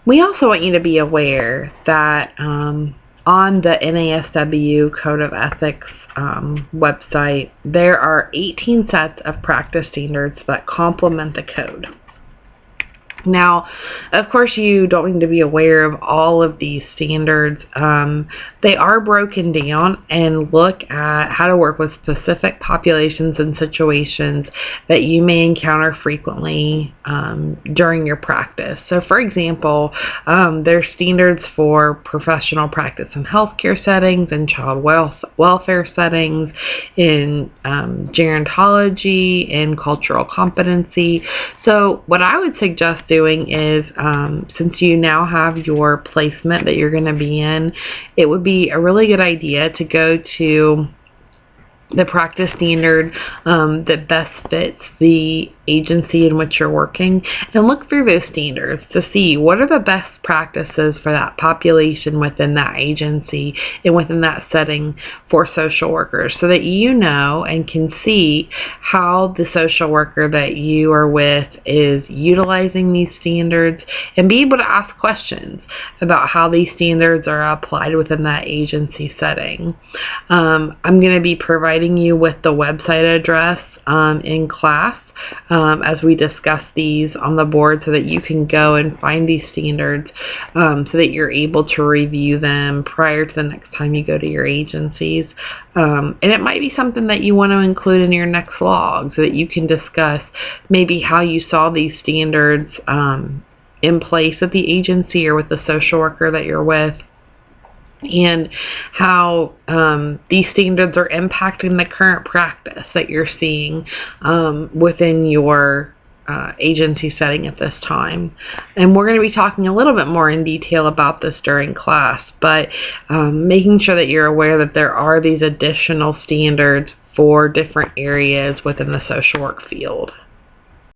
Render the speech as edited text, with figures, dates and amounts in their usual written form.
We also want you to be aware that on the NASW Code of Ethics website, there are 18 sets of practice standards that complement the code. Now, of course, you don't need to be aware of all of these standards. They are broken down and look at how to work with specific populations and situations that you may encounter frequently during your practice. So, for example, there's standards for professional practice in healthcare settings, in child welfare settings, in gerontology, in cultural competency. So, what I would suggest doing is, since you now have your placement that you're going to be in, it would be a really good idea to go to the practice standard that best fits the agency in which you're working, and look through those standards to see what are the best practices for that population within that agency and within that setting for social workers, so that you know and can see how the social worker that you are with is utilizing these standards, and be able to ask questions about how these standards are applied within that agency setting. I'm going to be providing you with the website address in class as we discuss these on the board, so that you can go and find these standards so that you're able to review them prior to the next time you go to your agencies. And it might be something that you want to include in your next log, so that you can discuss maybe how you saw these standards in place at the agency or with the social worker that you're with, and how these standards are impacting the current practice that you're seeing within your agency setting at this time. And we're going to be talking a little bit more in detail about this during class, but making sure that you're aware that there are these additional standards for different areas within the social work field.